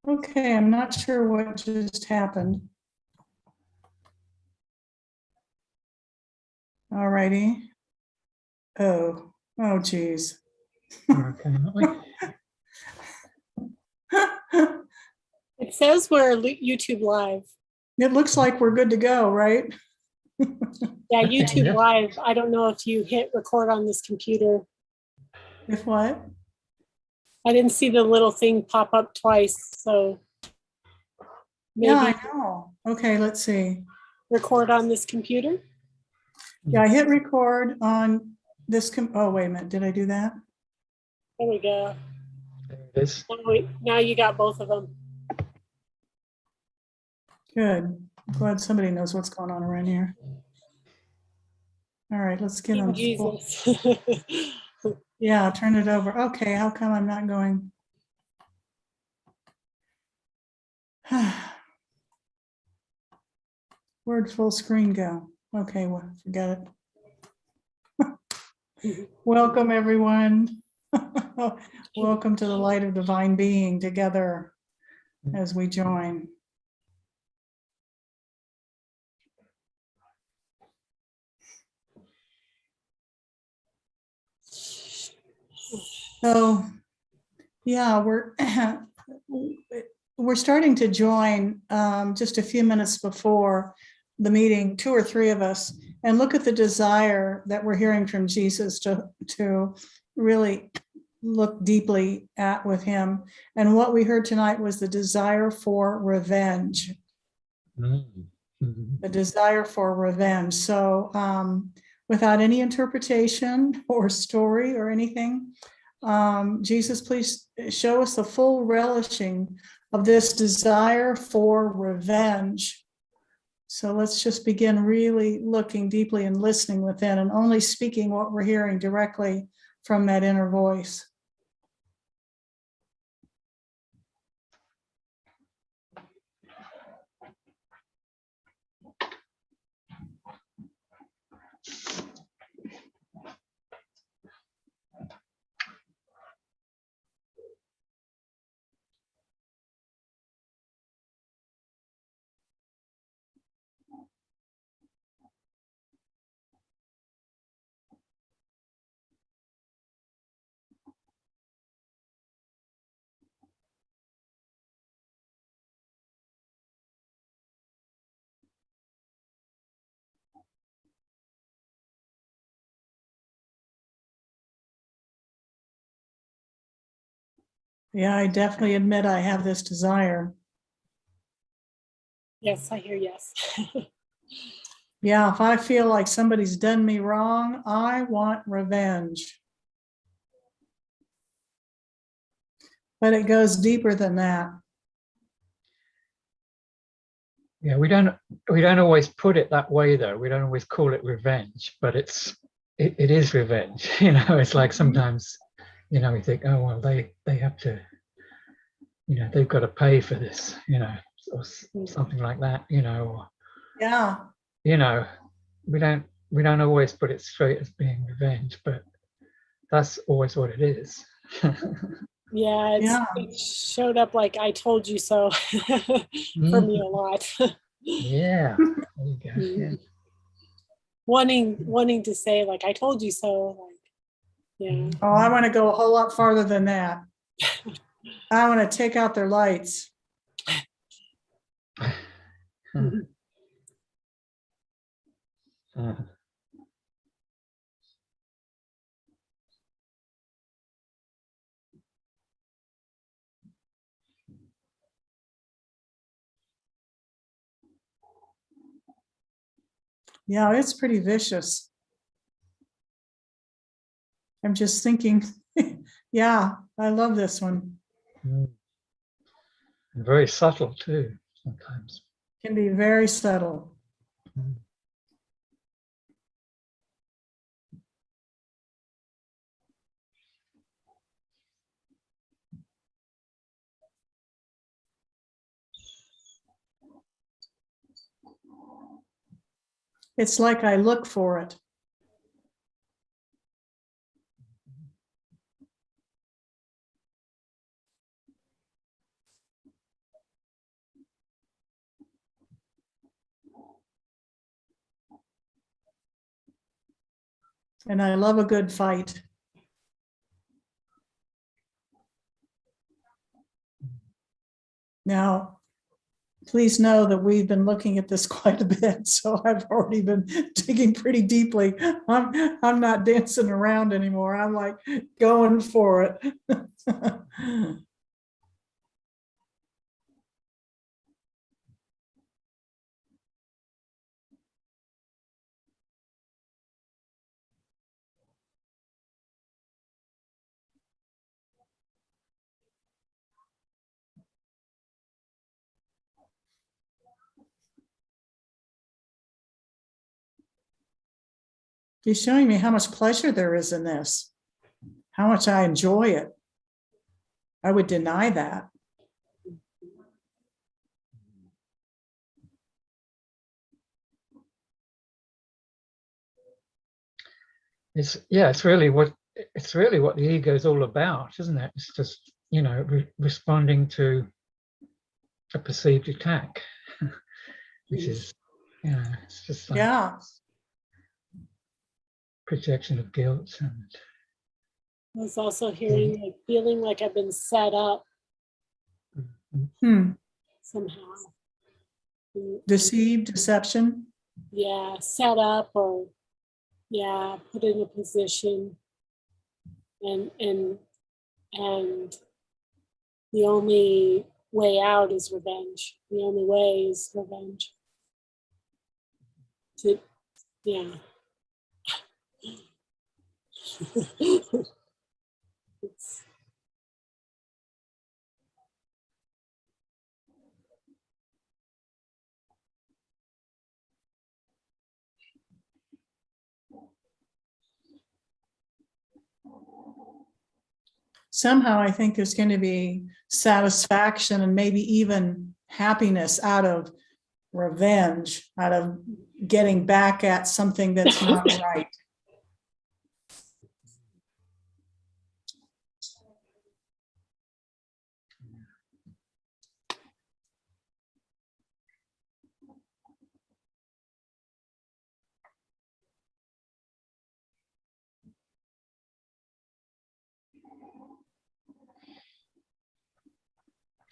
Okay, I'm not sure what just happened. All righty. Oh, geez. We're okay, aren't we? It says we're YouTube live. It looks like we're good to go, right? Yeah, YouTube Yeah. live. I don't know if you hit record on this computer. If what? I didn't see the little thing pop up twice, so maybe Yeah, I know. Okay, let's see. record on this computer. Yeah, I hit record on this. Oh, wait a minute. Did I do that? There we go. There it is. Now you got both of them. Good. Glad somebody knows what's going on around here. All right, let's get King them. Jesus. Yeah, turn it over. Okay, how come I'm not going? Where'd full screen go? Okay, well, forget it. Welcome, everyone. Welcome to the light of divine being together as we join. So, yeah, we're starting to join just a few minutes before the meeting, 2 or 3 of us, and look at the desire that we're hearing from Jesus to really look deeply at with him. And what we heard tonight was the desire for revenge. The desire for revenge. So without any interpretation or story or anything, Jesus, please show us the full relishing of this desire for revenge. So let's just begin really looking deeply and listening within and only speaking what we're hearing directly from that inner voice. Yeah, I definitely admit I have this desire. Yes, I hear yes. Yeah, if I feel like somebody's done me wrong, I want revenge. But it goes deeper than that. Yeah, we don't always put it that way though. We don't always call it revenge, but it is revenge. You know, it's like sometimes, you know, we think, oh well, they have to, you know, they've got to pay for this, you know, or something like that, you know. Or, Yeah. you know, we don't always put it straight as being revenge, but that's always what it is. Yeah, it showed up like I told you so for me a lot. Yeah, there you go. Yeah. Wanting to say like I told you so, like, yeah. Oh, I want to go a whole lot farther than that. I want to take out their lights. Yeah, it's pretty vicious. I'm just thinking, yeah, I love this one. And very subtle too, sometimes. Can be very subtle. It's like I look for it. And I love a good fight. Now, please know that we've been looking at this quite a bit, so I've already been digging pretty deeply. I'm not dancing around anymore. I'm like going for it. He's showing me how much pleasure there is in this, how much I enjoy it. I would deny that. It's really what the ego is all about, isn't it? It's just, you know, responding to a perceived attack, which is, you know, it's just like projection of guilt. And I was also hearing, like, feeling like I've been set up somehow. Deceived, deception. Yeah, set up, or put in a position, and the only way out is revenge. The only way is revenge. It's, Somehow I think there's going to be satisfaction and maybe even happiness out of revenge, out of getting back at something that's not right.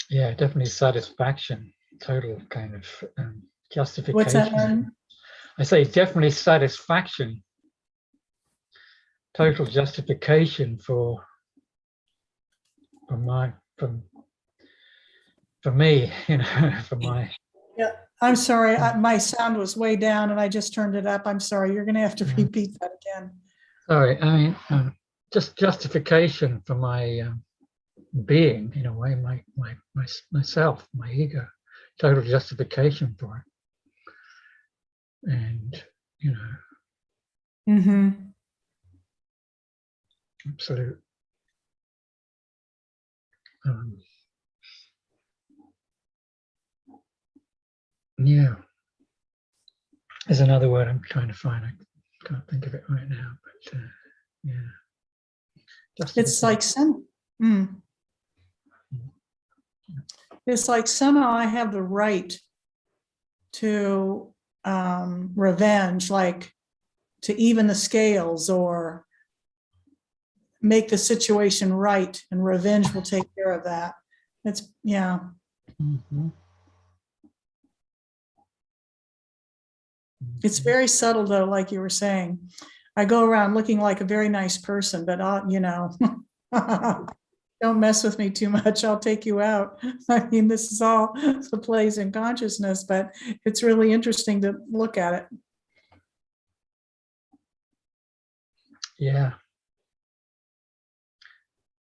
yeah, definitely satisfaction, total kind of justification. What's that, Martin? I say definitely satisfaction, total justification for me, you know, for my. Yeah, I'm sorry, my sound was way down and I just turned it up. I'm sorry, you're going to have to repeat that again. Sorry, I mean, just justification for my being, in a way, myself, my ego, total justification for it, and you know, absolute. Yeah, there's another word I'm trying to find. I can't think of it right now, but yeah. It's like it's like somehow I have the right to revenge, like to even the scales or make the situation right, and revenge will take care of that. It's It's very subtle though, like you were saying. I go around looking like a very nice person, but you know, don't mess with me too much. I'll take you out. I mean, this is all the plays in consciousness, but it's really interesting to look at it. Yeah.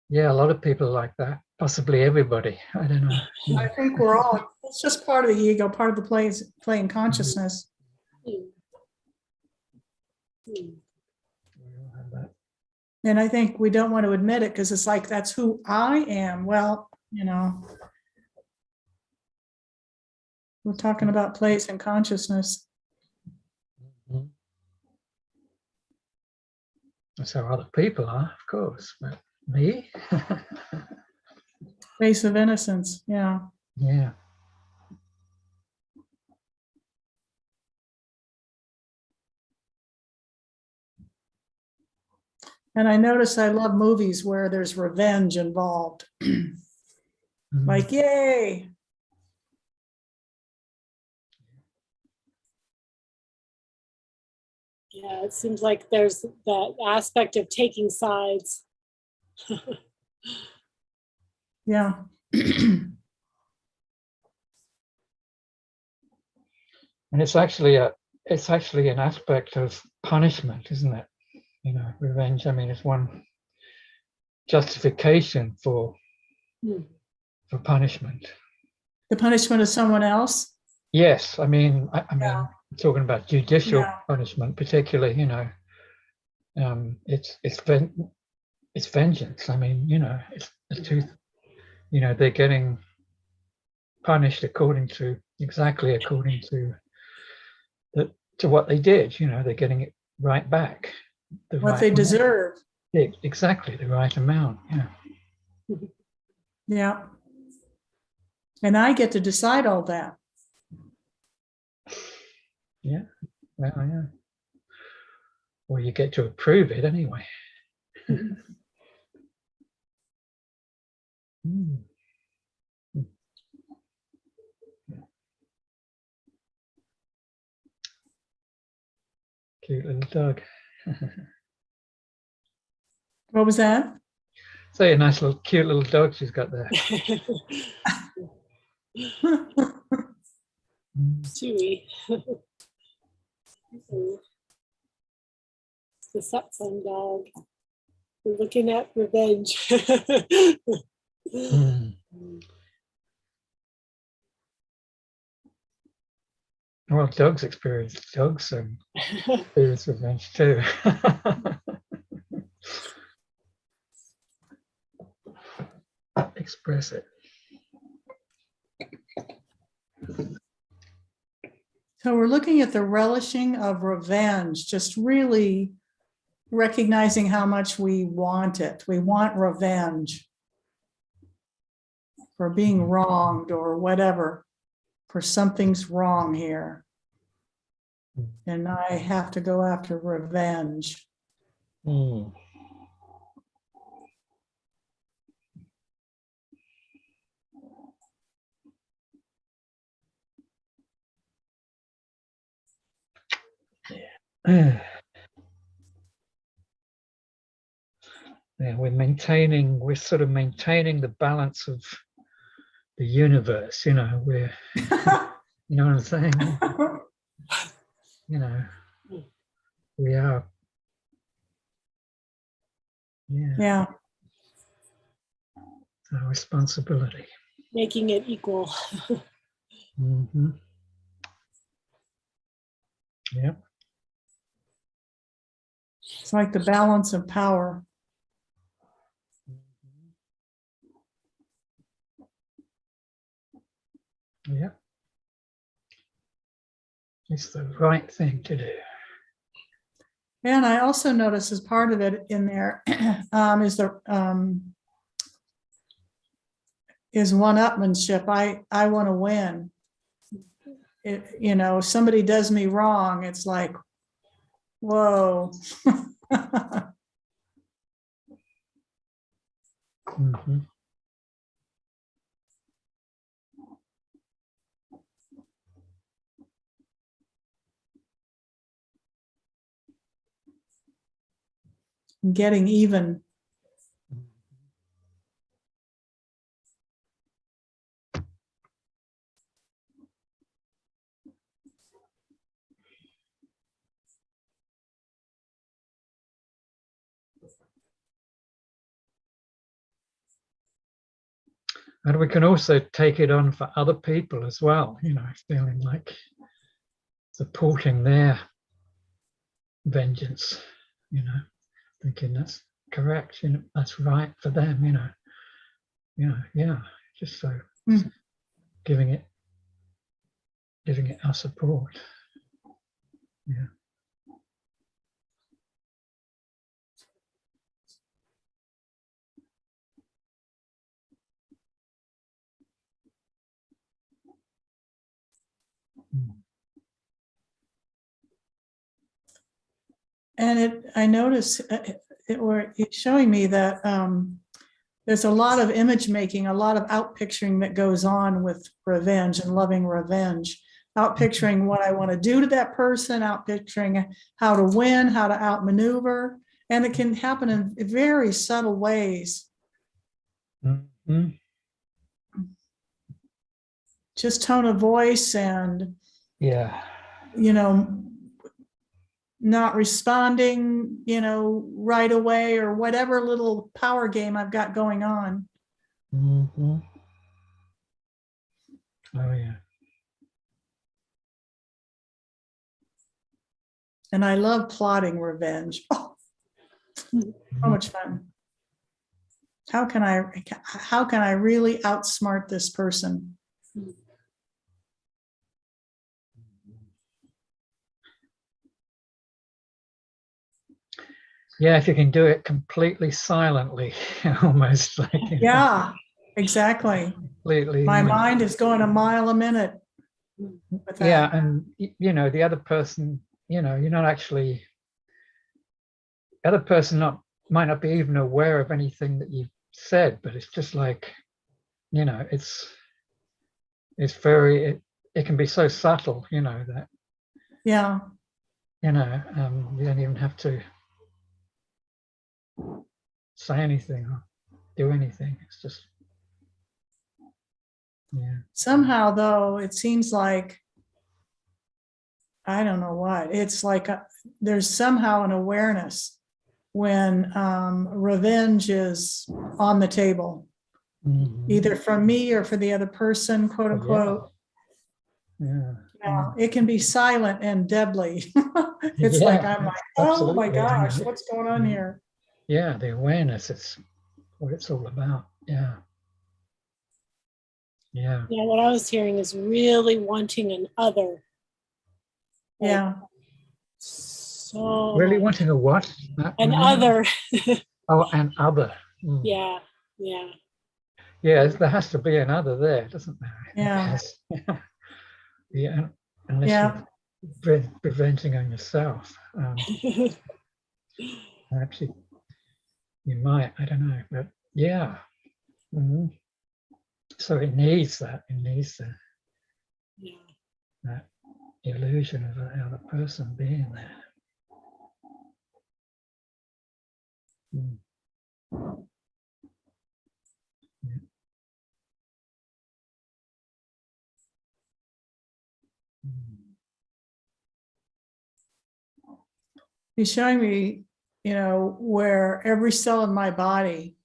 Yeah, a lot of people like that. Possibly everybody. I don't know. I think we're all, it's just part of the ego, part of the play in consciousness. And I think we don't want to admit it because it's like, that's who I am. Well, you know, we're talking about place and consciousness. That's how other people are, of course, but me? Place of innocence, yeah. Yeah. And I notice I love movies where there's revenge involved. Like, yay. Yeah, it seems like there's that aspect of taking sides. Yeah. And it's actually an aspect of punishment, isn't it? You know, revenge. I mean, it's one justification for punishment. The punishment of someone else. Yes, I mean, Yeah. talking about judicial Yeah. punishment, particularly. You know, it's vengeance. I mean, you know, it's the truth. You know, they're getting punished exactly according to what they did. You know, they're getting it right back. What they deserve. Exactly the right amount. Yeah. Yeah. And I get to decide all that. Yeah. Well, yeah. Well, you get to approve it anyway. Cute little dog. What was that? So a nice little cute little dog she's got there. Chewy. It's the Satsang dog. We're looking at revenge. Well, dogs experience revenge too. Express it. So we're looking at the relishing of revenge, just really recognizing how much we want it. We want revenge for being wronged or whatever, for something's wrong here. And I have to go after revenge. Yeah, we're sort of maintaining the balance of the universe, you know, you know what I'm saying? You know, we are. Yeah. It's our responsibility. Making it equal. Yeah. It's like the balance of power. Yeah. It's the right thing to do. And I also notice as part of it in there is one-upmanship. I want to win. You know, if somebody does me wrong, it's like, whoa. Getting even. And we can also take it on for other people as well, you know, feeling like supporting their vengeance, you know, thinking that's correct, you know, that's right for them, you know, yeah, just so giving it our support. Yeah. And I notice it's showing me that there's a lot of image making, a lot of out picturing that goes on with revenge and loving revenge. Out picturing what I want to do to that person, out picturing how to win, how to outmaneuver. And it can happen in very subtle ways. Mm-hmm. Just tone of voice and, Yeah. Not responding, right away, or whatever little power game I've got going on. Mm-hmm. Oh, yeah. And I love plotting revenge. Oh, so much fun. How can I really outsmart this person? Yeah, if you can do it completely silently, almost like. Yeah, exactly. Completely. My mind is going a mile a minute. With that. Yeah, and the other person, you're not actually. The other person might not be even aware of anything that you've said, but it's just like, it's very. It can be so subtle, that. Yeah. You don't even have to say anything or do anything. It's just, yeah. Somehow, though, it seems like, I don't know what, it's like there's somehow an awareness when revenge is on the table, Mhm. either from me or for the other person, quote Oh, unquote. Yeah. It can be silent and deadly. It's Yeah, like, I'm like, oh my absolutely. gosh, what's going on here? Yeah, the awareness, it's what it's all about. Yeah. Yeah. Yeah, what I was hearing is really wanting an other. Yeah. So Really much. wanting a what? An other. Oh, an other. Mm. Yeah, yeah. Yeah, there has to be another there, doesn't there? Yeah. Yeah, unless Yeah. you're preventing on yourself. Perhaps you might, I don't know, but yeah. Mhm. So it needs that. It needs Yeah. that illusion of the other person being there. Mm. Yeah. Mm. He's showing me, where every cell in my body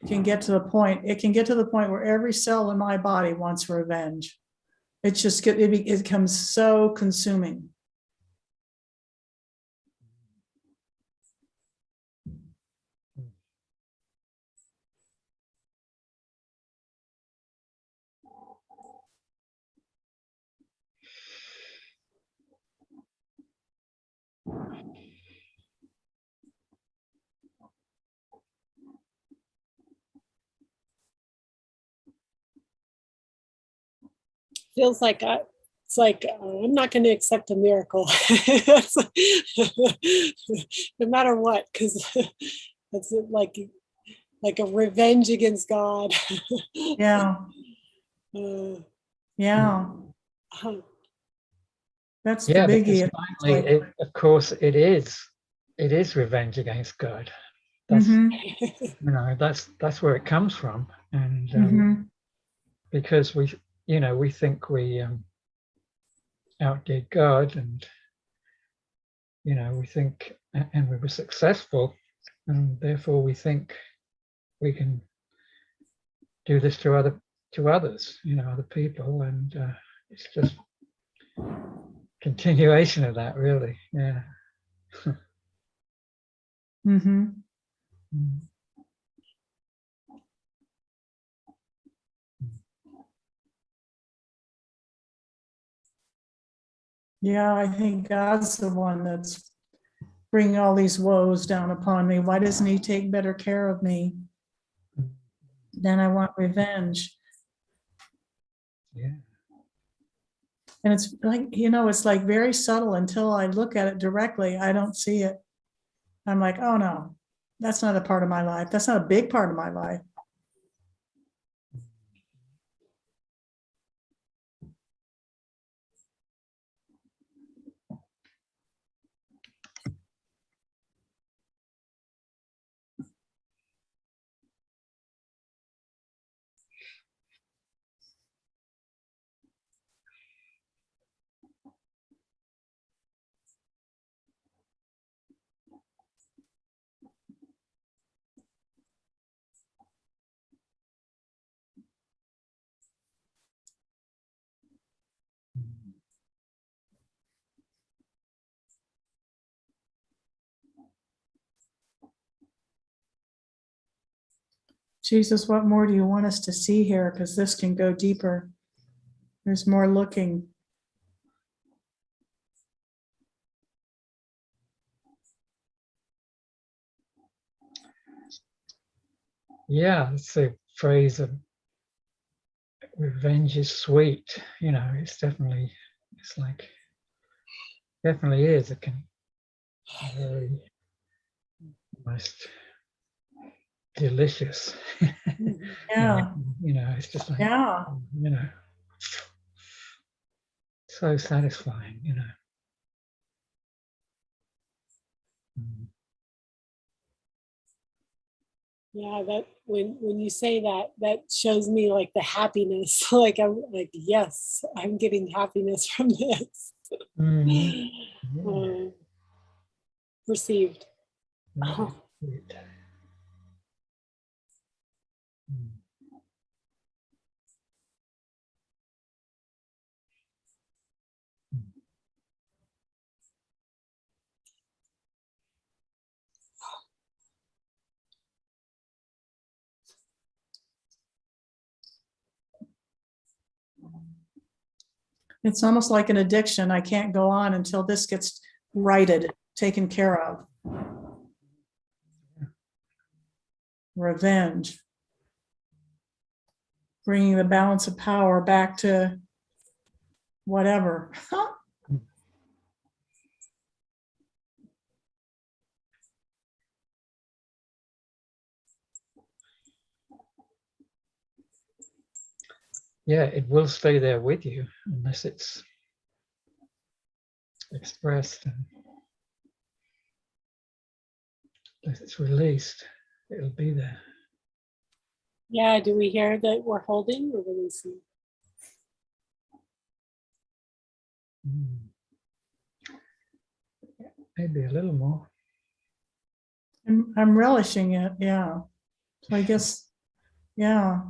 can get to the point. It can get to the point where every cell in my body wants revenge. It's just it becomes so consuming. Feels like it's like I'm not going to accept a miracle, no matter what, because it's like a revenge against God. Yeah. Yeah. That's the Yeah, biggie. because finally, of course, it is revenge against God. That's that's where it comes from, and because we think we outdid God, and we think, and we were successful, and therefore we think we can do this to others, other people, and it's just continuation of that, really. Yeah. Mm-hmm. Yeah, I think God's the one that's bringing all these woes down upon me. Why doesn't he take better care of me? Then I want revenge. Yeah. And it's like, it's like very subtle until I look at it directly. I don't see it. I'm like, oh no, that's not a part of my life. That's not a big part of my life. Jesus, what more do you want us to see here? Because this can go deeper. There's more looking. Yeah, it's a phrase of revenge is sweet. You know, it's definitely, it's like, definitely is. It can very almost delicious. Yeah, You know, it's just like, yeah. you know, so satisfying, you know. Yeah, that when you say that, that shows me like the happiness. Like I'm like, yes, I'm getting happiness from this. Mhm. Yeah. Received. Very sweet. Mm. It's almost like an addiction. I can't go on until this gets righted, taken care of. Revenge. Bringing the balance of power back to whatever. Yeah, it will stay there with you unless it's expressed and unless it's released, it'll be there. Yeah, do we hear that we're holding or releasing? Mm. Maybe a little more. I'm relishing it. Yeah. So I guess, yeah,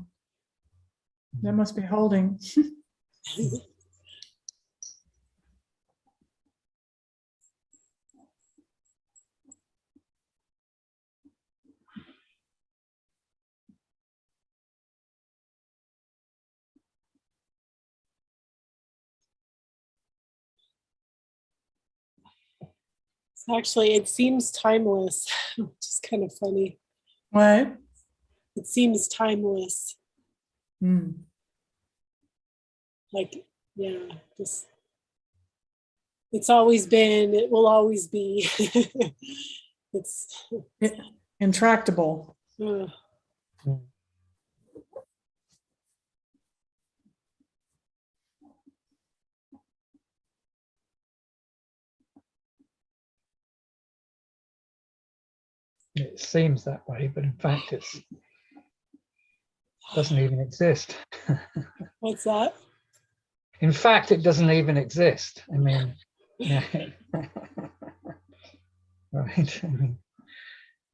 that must be holding. Actually, it seems timeless, which is kind of funny. What? It seems timeless. Mm. Like, yeah, just it's always been, it will always be. It's Intractable. uh, Mm. It seems that way, but in fact, it doesn't even exist. what's that? In fact, it doesn't even exist. I mean, yeah. Right. I mean,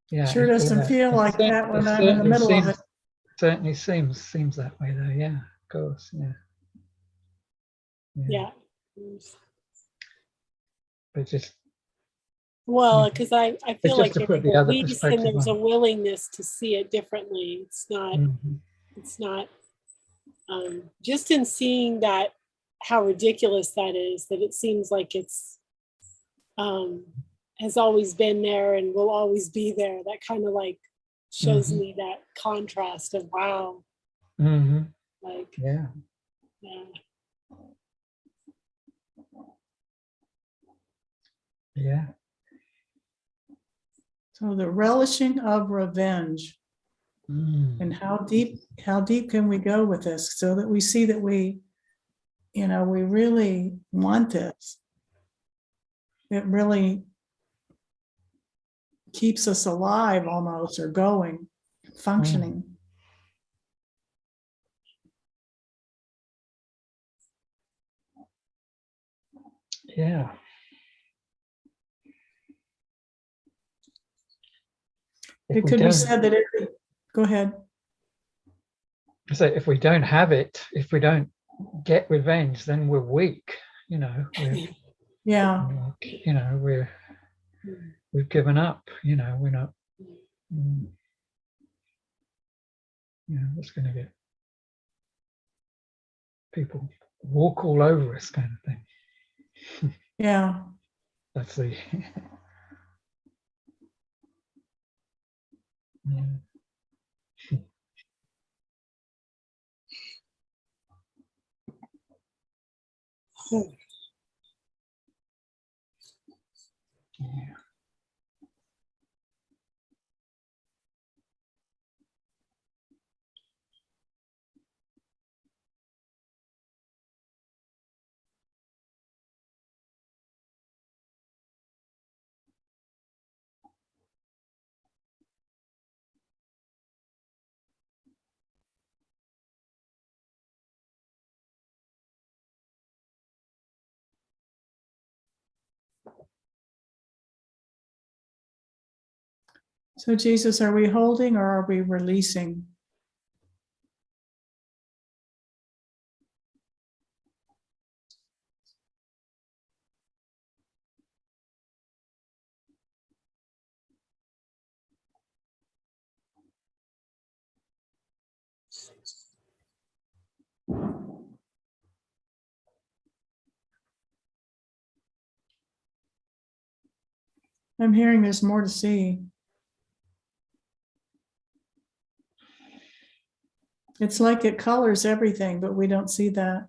yeah. Sure doesn't Yeah. feel like that when I'm in the middle of it. Certainly seems that way, though. Yeah, of course. Yeah. Yeah. But just Well, because I it's feel just like to it's put the other released and perspective there's a on. willingness to see it differently. Mhm. It's not just in seeing that how ridiculous that is, that it seems like it's has always been there and will always be there. That kind of like shows Mhm. me that contrast of wow, Mhm. like Yeah. yeah. Yeah. So the relishing of revenge. And how deep can we go with this so that we see that we really want this. It really keeps us alive almost, or going, functioning. Yeah. It could be said that go ahead. So if we don't have it, if we don't get revenge, then we're weak. Yeah. We've given up. We're not. It's going to get people walk all over us, kind of thing. Yeah. That's the. Yeah. Yeah. So Jesus, are we holding or are we releasing? I'm hearing there's more to see. It's like it colors everything, but we don't see that.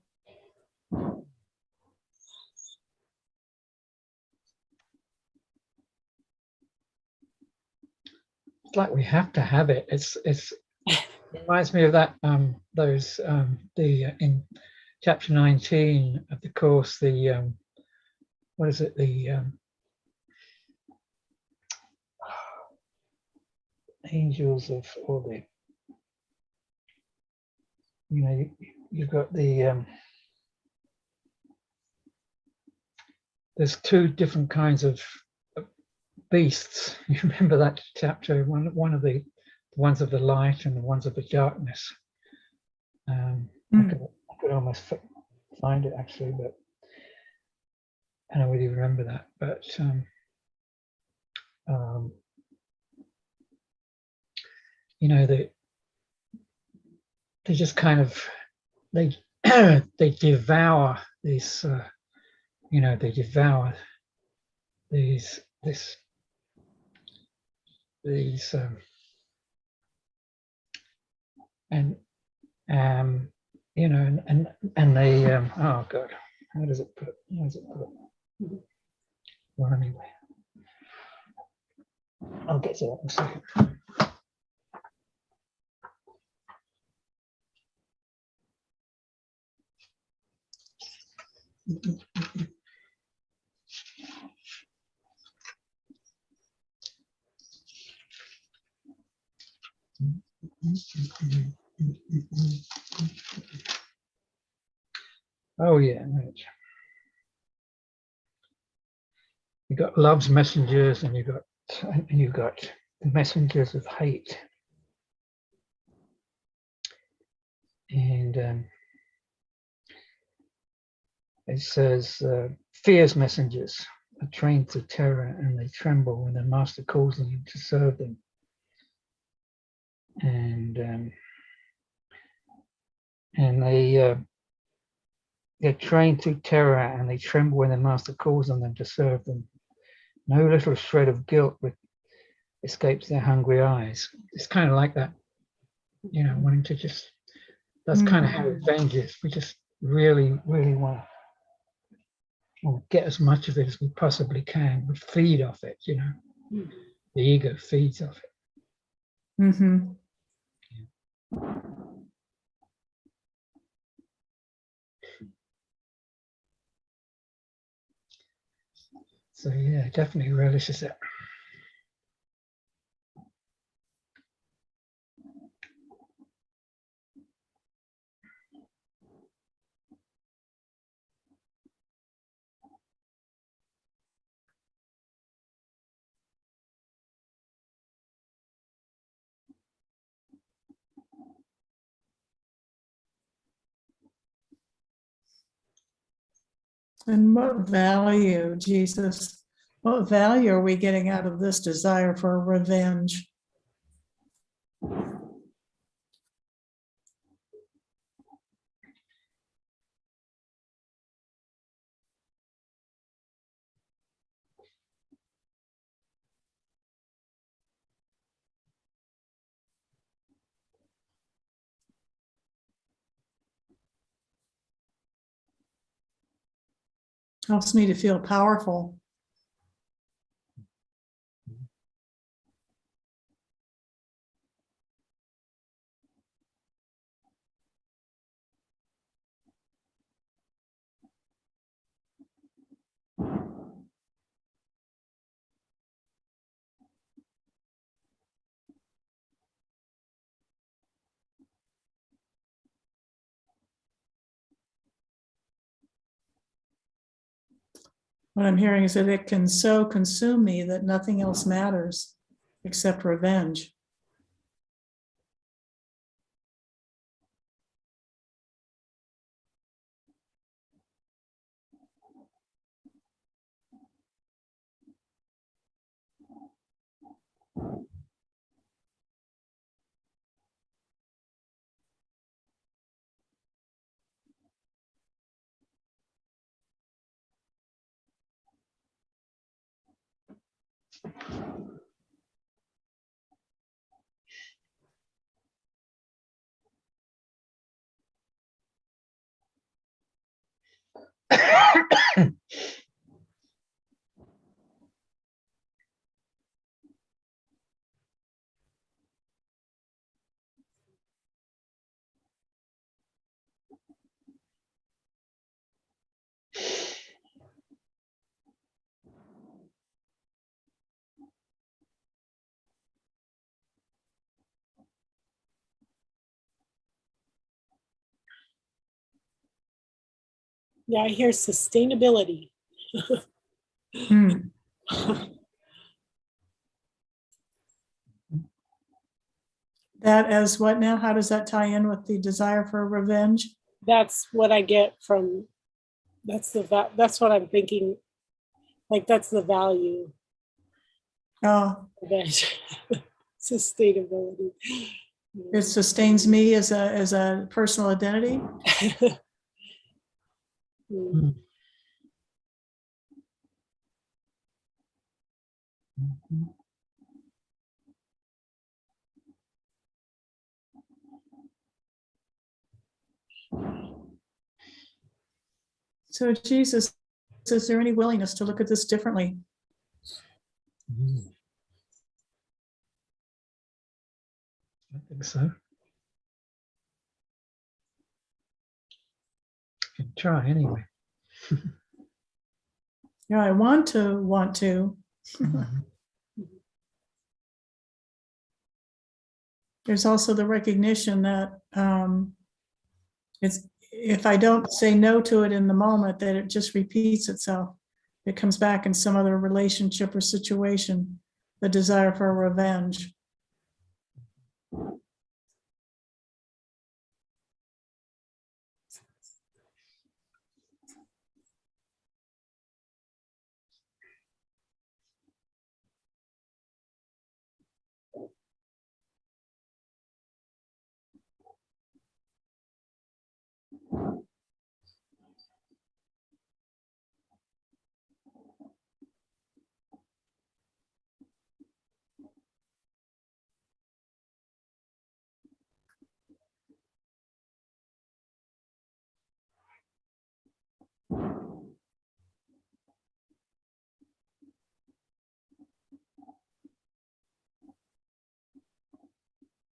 It's like we have to have it. It reminds me of that in chapter 19 of the course, the what is it, the angels of, or the, you've got the there's two different kinds of beasts. You remember that chapter, one of the ones of the light and the ones of the darkness. I could almost find it actually, but I don't really remember that. But they just kind of they devour these. They devour these and they oh god, how does it put? Well, anyway, I'll get to that in a second. Oh yeah, right. You got love's messengers, and you've got the messengers of hate, and it says fear's messengers are trained to terror, and they tremble when their master calls them to serve them. And they're trained to terror, and they tremble when their master calls on them to serve them. No little shred of guilt escapes their hungry eyes. It's kind of like that, wanting to just. That's kind of how revenge is. We just really, really want to get as much of it as we possibly can. We feed off it, the ego feeds off it. Mm-hmm. So yeah, definitely relishes it. And what value, Jesus, what value are we getting out of this desire for revenge? Helps me to feel powerful. What I'm hearing is that it can so consume me that nothing else matters except revenge. Yeah, I hear sustainability. Hmm. That as what now? How does that tie in with the desire for revenge? That's what I get from, that's what I'm thinking, like that's the value Oh, of it. Sustainability. it sustains me as a personal identity. Mm. Mhm. So Jesus, is there any willingness to look at this differently? Mm. I think so. Can try anyway. Yeah, I want to. Mhm. There's also the recognition that it's, if I don't say no to it in the moment, that it just repeats itself. It comes back in some other relationship or situation, the desire for revenge.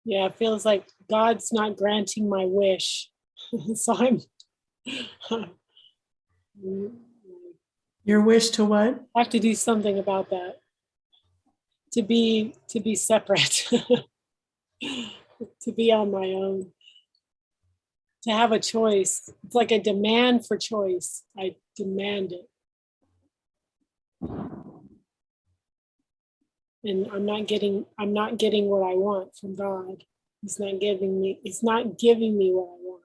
Yeah, it feels like God's not granting my wish. So I'm Your wish to what? I have to do something about that. To be separate. To be on my own. To have a choice. It's like a demand for choice. I demand it. And I'm not getting what I want from God. He's not giving me what I want.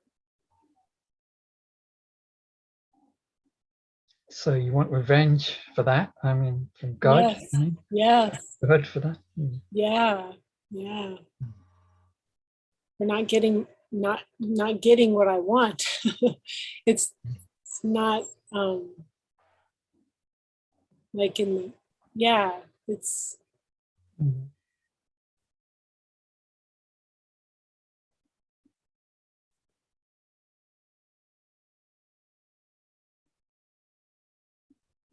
So you want revenge for that? I mean, from God? Yes. You mean? Yes. God for that? Yeah. Yeah. For not getting what I want. It's not like in the, yeah, it's Mm.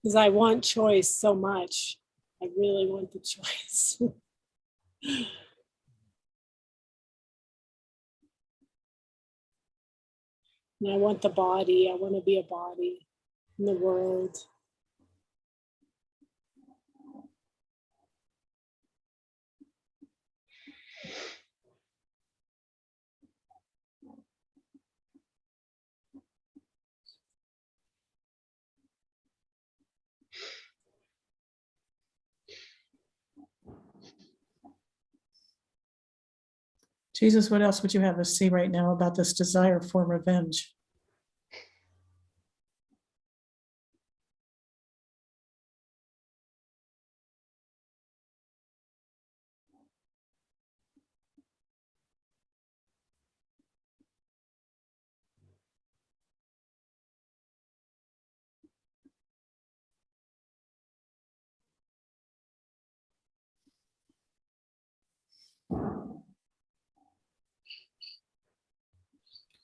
because I want choice so much. I really want the choice. And I want the body. I want to be a body in the world. Jesus, what else would you have us see right now about this desire for revenge?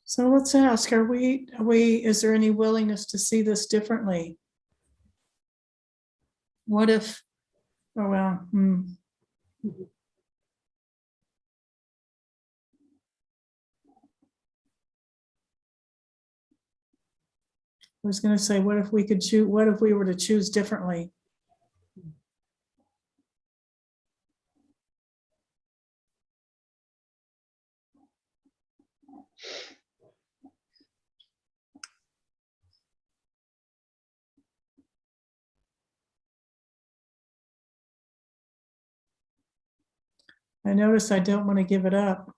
So let's ask, is there any willingness to see this differently? What if, oh, well, I was going to say, what if we could choose, what if we were to choose differently? I notice I don't want to give it up.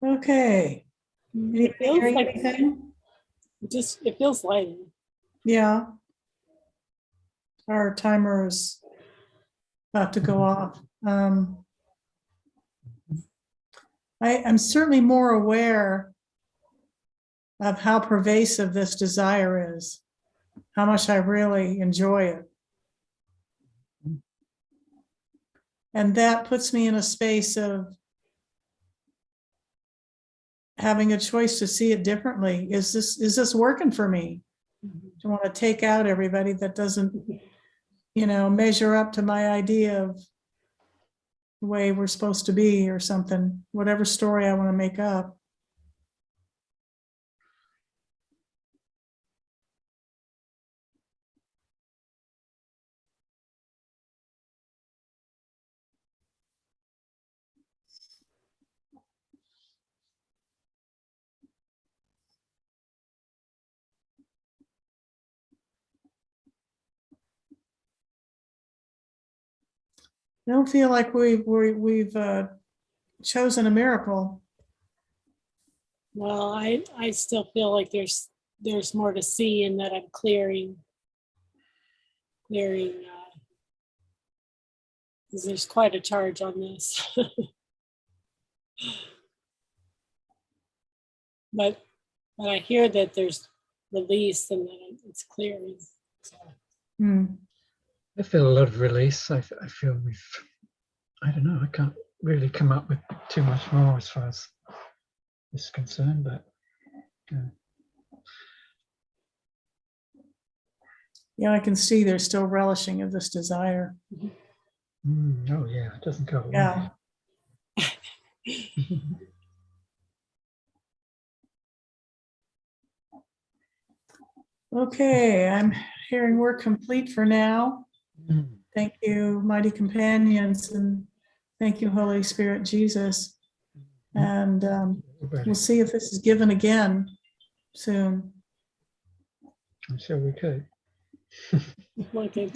Okay. It feels like Anything? it feels light. Yeah. Our timer is about to go off. I'm certainly more aware of how pervasive this desire is, how much I really enjoy it. And that puts me in a space of having a choice to see it differently. Is this working for me? I want to take out everybody that doesn't, measure up to my idea of the way we're supposed to be or something, whatever story I want to make up. I don't feel like we've chosen a miracle. Well, I still feel like there's more to see, and that I'm clearing because there's quite a charge on this. But But I hear that there's release and that it's clear. So, I feel a lot of release. I feel I don't know, I can't really come up with too much more as far as this is concerned, but Yeah, I can see they're still relishing of this desire. oh yeah, it doesn't go away. Yeah. Okay, I'm hearing we're complete for now. Thank you, mighty companions, and thank you, Holy Spirit, Jesus. And we'll see if this is given again soon. I'm sure we could. okay.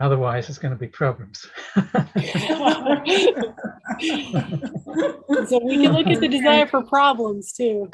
Otherwise, it's going to be problems. So we can look at the desire for problems too.